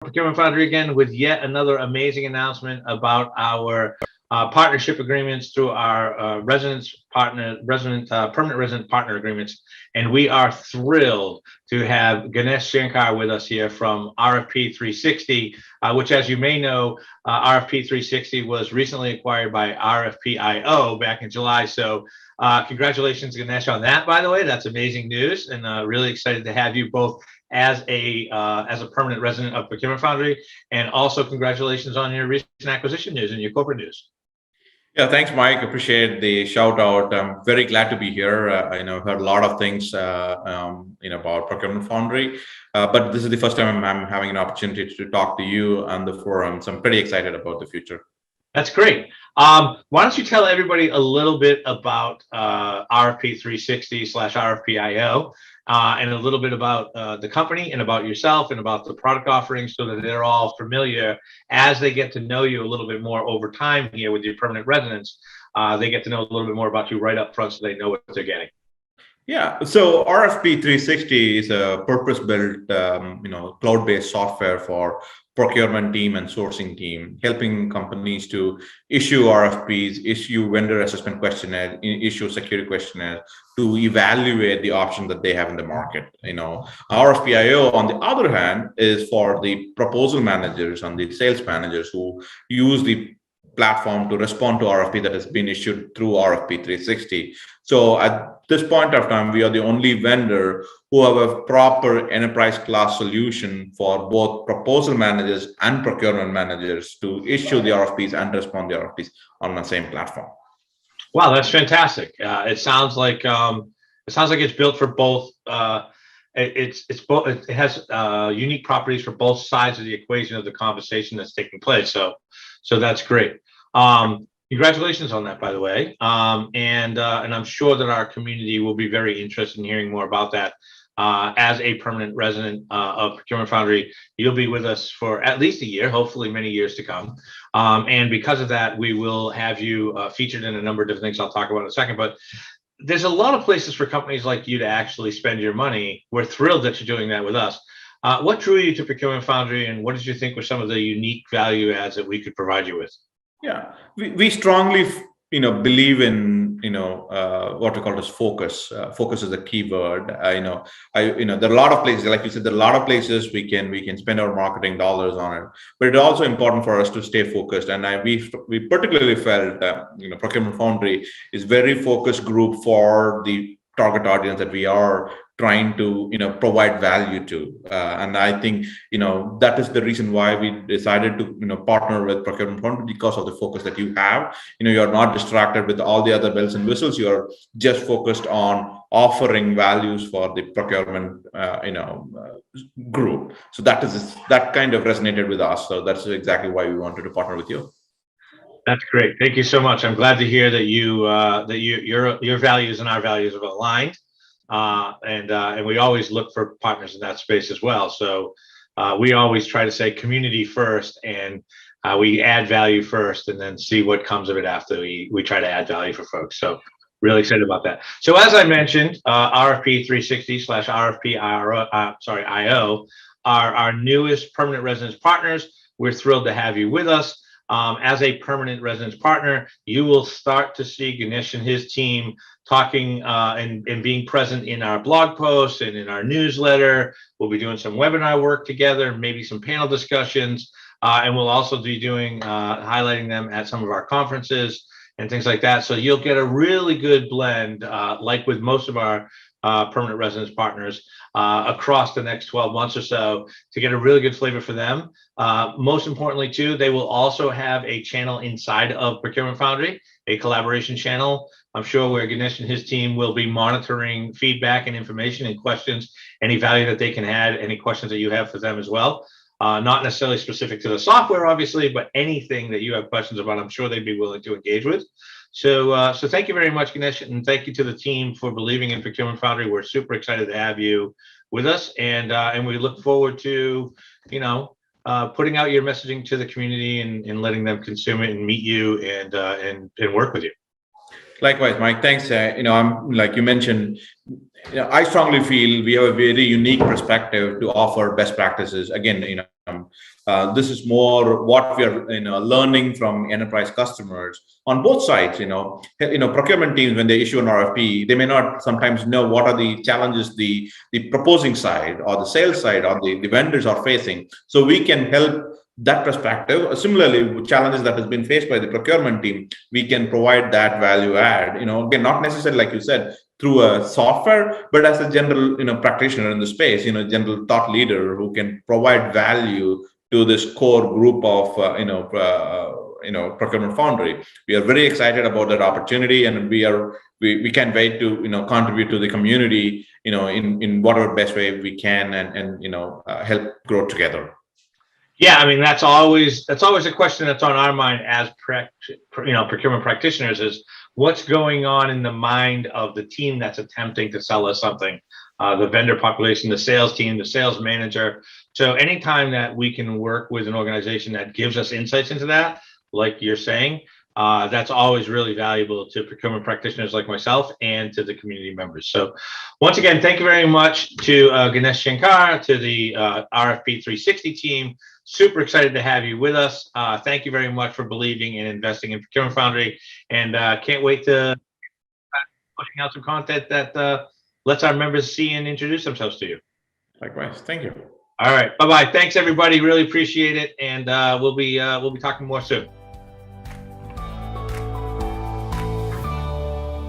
Procurement Foundry again with yet another amazing announcement about our partnership agreements through our permanent resident partner agreements. And we are thrilled to have Ganesh Shankar with us here from RFP360, which, as you may know, RFP360 was recently acquired by RFPIO back in July. So congratulations, Ganesh, on that, by the way. That's amazing news, and really excited to have you both as a permanent resident of Procurement Foundry, and also congratulations on your recent acquisition news and your corporate news. Yeah, thanks, Mike. Appreciate the shout out. I'm very glad to be here. I know I've heard a lot of things, about Procurement Foundry, but this is the first time I'm having an opportunity to talk to you on the forum. So I'm pretty excited about the future. That's great. Why don't you tell everybody a little bit about RFP360/RFPIO and a little bit about the company and about yourself and about the product offerings, so that they're all familiar as they get to know you a little bit more over time here with your permanent residents. They get to know a little bit more about you right up front, so they know what they're getting. Yeah, so RFP360 is a purpose-built, cloud-based software for procurement team and sourcing team, helping companies to issue RFPs, issue vendor assessment questionnaire, issue security questionnaire to evaluate the option that they have in the market. RFPIO, on the other hand, is for the proposal managers and the sales managers who use the platform to respond to RFP that has been issued through RFP360. So at this point of time, we are the only vendor who have a proper enterprise class solution for both proposal managers and procurement managers to issue the RFPs and respond to the RFPs on the same platform. Wow, that's fantastic. It sounds like it's built for both. It has unique properties for both sides of the equation of the conversation that's taking place. So that's great. Congratulations on that, by the way. And I'm sure that our community will be very interested in hearing more about that. As a permanent resident of Procurement Foundry, you'll be with us for at least a year, hopefully many years to come. And because of that, we will have you featured in a number of different things I'll talk about in a second. But there's a lot of places for companies like you to actually spend your money. We're thrilled that you're doing that with us. What drew you to Procurement Foundry, and what did you think were some of the unique value adds that we could provide you with? Yeah, we strongly, believe in, what we call as focus. Focus is a key word. There are a lot of places, like you said, there are a lot of places we can spend our marketing dollars on it, but it's also important for us to stay focused. And we particularly felt, Procurement Foundry is very focused group for the target audience that we are trying to provide value to, and I think that is the reason why we decided to partner with Procurement Foundry, because of the focus that you have. You're not distracted with all the other bells and whistles. You're just focused on offering values for the procurement group. So that kind of resonated with us. So that's exactly why we wanted to partner with you. That's great. Thank you so much. I'm glad to hear that your values and our values are aligned. And we always look for partners in that space as well. So we always try to say community first, and we add value first, and then see what comes of it after we try to add value for folks. So really excited about that. So as I mentioned, RFP360/RFPIO are our newest permanent residence partners. We're thrilled to have you with us. As a permanent residence partner, you will start to see Ganesh and his team talking and being present in our blog posts and in our newsletter. We'll be doing some webinar work together, maybe some panel discussions, and we'll also be doing highlighting them at some of our conferences and things like that. So you'll get a really good blend, like with most of our permanent residence partners, across the next 12 months or so, to get a really good flavor for them. Most importantly, too, they will also have a channel inside of Procurement Foundry, a collaboration channel, I'm sure, where Ganesh and his team will be monitoring feedback and information and questions, any value that they can add, any questions that you have for them as well. Not necessarily specific to the software, obviously, but anything that you have questions about, I'm sure they'd be willing to engage with. So thank you very much, Ganesh, and thank you to the team for believing in Procurement Foundry. We're super excited to have you with us, and we look forward to putting out your messaging to the community and letting them consume it and meet you and work with you. Likewise, Mike. Thanks. I'm like you mentioned. I strongly feel we have a very unique perspective to offer best practices. Again, This is more what we are learning from enterprise customers on both sides. Procurement teams, when they issue an RFP, they may not sometimes know what are the challenges the proposing side or the sales side or the vendors are facing. So we can help that perspective. Similarly, challenges that has been faced by the procurement team, we can provide that value add. Again, not necessarily like you said through a software, but as a general practitioner in the space, general thought leader who can provide value to this core group of Procurement Foundry. We are very excited about that opportunity, and we can't wait to contribute to the community in whatever best way we can, and help grow together. Yeah, I mean, that's always a question that's on our mind as procurement practitioners, is what's going on in the mind of the team that's attempting to sell us something, the vendor population, the sales team, the sales manager. So anytime that we can work with an organization that gives us insights into that, like you're saying, that's always really valuable to procurement practitioners like myself and to the community members. So once again, thank you very much to Ganesh Shankar, to the RFP360 team. Super excited to have you with us. Thank you very much for believing and investing in Procurement Foundry, and can't wait to pushing out some content that lets our members see and introduce themselves to you. Likewise, thank you. All right, bye-bye. Thanks everybody, really appreciate it, and we'll be talking more soon.